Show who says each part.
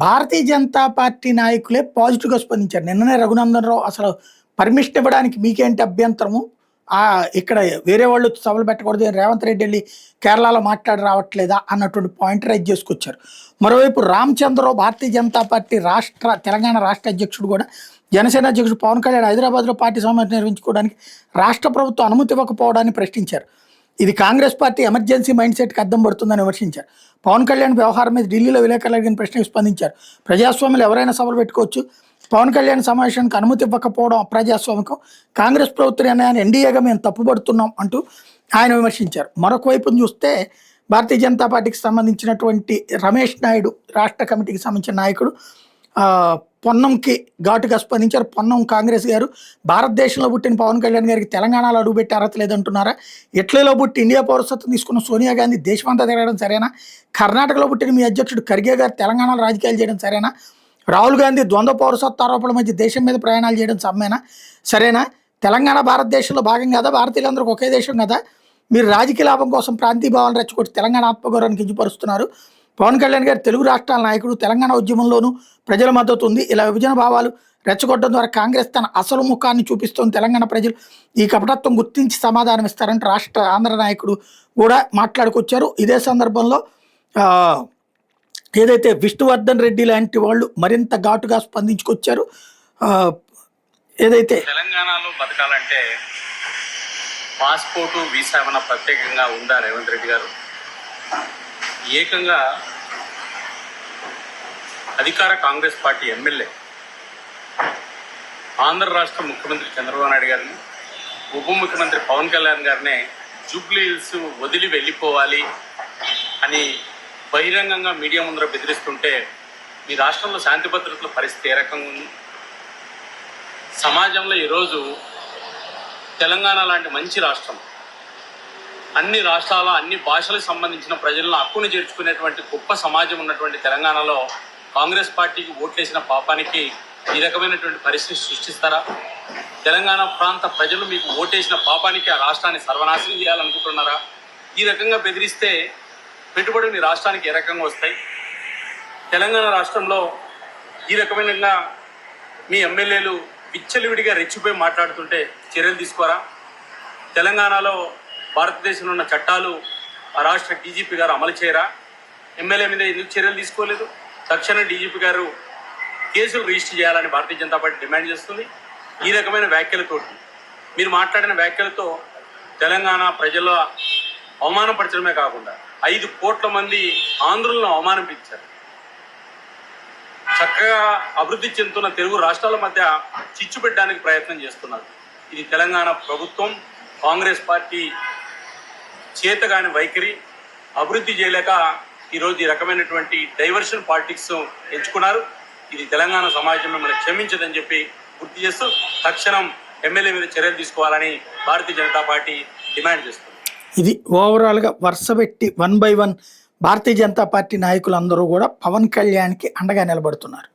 Speaker 1: Bharatiya Janata party నాయకులే పాజిటివ్‌గా స్పందించారు. నిన్ననే రఘునందన్ రావు అసలు పర్మిషన్ ఇవ్వడానికి మీకేంటి అభ్యంతరము? ఇక్కడ వేరే వాళ్ళు సభలు పెట్టకూడదు. రేవంత్ రెడ్డి ఎళ్లి కేరళలో మాట్లాడి రావట్లేదా? అన్నటువంటి పాయింట్ రైజ్ చేసుకొచ్చారు. మరోవైపు రామచంద్రరావు భారతీయ జనతా పార్టీ తెలంగాణ రాష్ట్ర అధ్యక్షుడు కూడా జనసేన అధ్యక్షుడు పవన్ కళ్యాణ్ హైదరాబాద్‌లో పార్టీ సమావేశం నిర్వహించుకోవడానికి రాష్ట్ర ప్రభుత్వం అనుమతి ఇవ్వకపోవడాన్ని ప్రశ్నించారు. ఇది కాంగ్రెస్ పార్టీ ఎమర్జెన్సీ మైండ్ సెట్‌కి అద్దం పడుతుందని విమర్శించారు. పవన్ కళ్యాణ్ వ్యవహారం మీద ఢిల్లీలో విలేకరులు అడిగిన ప్రశ్నకు స్పందించారు. ప్రజాస్వామ్యంలో ఎవరైనా సభలు పెట్టుకోవచ్చు. పవన్ కళ్యాణ్ సమావేశానికి అనుమతి ఇవ్వకపోవడం అప్రజాస్వామికం. కాంగ్రెస్ ప్రభుత్వ నిర్ణయాన్ని ఎన్డీఏగా మేము తప్పుపడుతున్నాం అంటూ ఆయన విమర్శించారు. మరొక వైపున చూస్తే భారతీయ జనతా పార్టీకి సంబంధించినటువంటి రమేష్ నాయుడు రాష్ట్ర కమిటీకి సంబంధించిన నాయకుడు పొన్నంకి ఘాటుగా స్పందించారు. పొన్నం కాంగ్రెస్ గారు భారతదేశంలో పుట్టిన పవన్ కళ్యాణ్ గారికి తెలంగాణలో అడుగుపెట్టే అర్హత లేదంటున్నారా? ఇటలీలో పుట్టి ఇండియా పౌరసత్వం తీసుకున్న సోనియా గాంధీ దేశమంతా తిరగడం సరేనా? కర్ణాటకలో పుట్టిన మీ అధ్యక్షుడు ఖర్గే గారు తెలంగాణలో రాజకీయాలు చేయడం సరేనా? రాహుల్ గాంధీ ద్వంద్వ పౌరసత్వ ఆరోపణల మధ్య దేశం మీద ప్రయాణాలు చేయడం సరేనా? తెలంగాణ భారతదేశంలో భాగం కదా, భారతీయులందరికీ ఒకే దేశం కదా. మీరు రాజకీయ లాభం కోసం ప్రాంతీయ భావాలను రెచ్చగొట్టి తెలంగాణ ఆత్మగౌరవాన్ని కించపరుస్తున్నారు. పవన్ కళ్యాణ్ గారు తెలుగు రాష్ట్రాల నాయకుడు. తెలంగాణ ఉద్యమంలోనూ ప్రజల మద్దతు ఉంది. ఇలా విభజన భావాలు రెచ్చగొట్టడం ద్వారా కాంగ్రెస్ తన అసలు ముఖాన్ని చూపిస్తోంది. తెలంగాణ ప్రజలు ఈ కపటత్వం గుర్తించి సమాధానం ఇస్తారంటే ఆంధ్ర నాయకుడు కూడా మాట్లాడుకొచ్చారు. ఇదే సందర్భంలో ఏదైతే విష్ణువర్ధన్ రెడ్డి లాంటి వాళ్ళు మరింత ఘాటుగా స్పందించుకొచ్చారు. ఏదైతే
Speaker 2: తెలంగాణలో బతకాలంటే పాస్పోర్టు వీసా ఏమైనా ప్రత్యేకంగా ఉందా? రేవంత్ రెడ్డి గారు ఏకంగా అధికార కాంగ్రెస్ పార్టీ ఎమ్మెల్యే ఆంధ్ర రాష్ట్ర ముఖ్యమంత్రి చంద్రబాబు నాయుడు గారిని, ఉప ముఖ్యమంత్రి పవన్ కళ్యాణ్ గారిని జూబ్లీ హిల్స్ వదిలి వెళ్ళిపోవాలి అని బహిరంగంగా మీడియా ముందర బెదిరిస్తుంటే మీ రాష్ట్రంలో శాంతి భద్రతల పరిస్థితి ఏ రకంగా ఉంది? సమాజంలో ఈరోజు తెలంగాణ లాంటి మంచి రాష్ట్రం, అన్ని రాష్ట్రాల అన్ని భాషలకు సంబంధించిన ప్రజలను హక్కును చేర్చుకునేటువంటి గొప్ప సమాజం ఉన్నటువంటి తెలంగాణలో కాంగ్రెస్ పార్టీకి ఓట్లేసిన పాపానికి ఈ రకమైనటువంటి పరిస్థితి సృష్టిస్తారా? తెలంగాణ ప్రాంత ప్రజలు మీకు ఓటేసిన పాపానికి ఆ రాష్ట్రాన్ని సర్వనాశనం చేయాలనుకుంటున్నారా? ఈ రకంగా బెదిరిస్తే పెట్టుబడులు మీ రాష్ట్రానికి ఏ రకంగా వస్తాయి? తెలంగాణ రాష్ట్రంలో ఈ రకమైన మీ ఎమ్మెల్యేలు విచ్చలవిడిగా రెచ్చిపోయి మాట్లాడుతుంటే చర్యలు తీసుకోరా? తెలంగాణలో భారతదేశంలో ఉన్న చట్టాలు ఆ రాష్ట్ర డీజీపీ గారు అమలు చేయరా? ఎమ్మెల్యే మీద ఎందుకు చర్యలు తీసుకోలేదు? తక్షణ డీజీపీ గారు కేసులు రిజిస్టర్ చేయాలని భారతీయ జనతా పార్టీ డిమాండ్ చేస్తుంది. ఈ రకమైన వ్యాఖ్యలతో మీరు మాట్లాడిన వ్యాఖ్యలతో తెలంగాణ ప్రజల అవమానపరచడమే కాకుండా 5 కోట్ల మంది ఆంధ్రులను అవమానించారు. చక్కగా అభివృద్ధి చెందుతున్న తెలుగు రాష్ట్రాల మధ్య చిచ్చు పెట్టడానికి ప్రయత్నం చేస్తున్నారు. ఇది తెలంగాణ ప్రభుత్వం కాంగ్రెస్ పార్టీ చేతగాని వైఖరి. అభివృద్ధి చేయలేక ఈరోజు ఈ రకమైనటువంటి డైవర్షన్ పాలిటిక్స్ ఎంచుకున్నారు. ఇది తెలంగాణ సమాజం మిమ్మల్ని క్షమించదని చెప్పి గుర్తు చేస్తూ తక్షణం ఎమ్మెల్యే మీద చర్యలు తీసుకోవాలని భారతీయ జనతా పార్టీ డిమాండ్ చేస్తుంది.
Speaker 1: ఇది ఓవరాల్గా వరుసపెట్టి 1 by 1 భారతీయ జనతా పార్టీ నాయకులందరూ కూడా పవన్ కళ్యాణ్కి అండగా నిలబడుతున్నారు.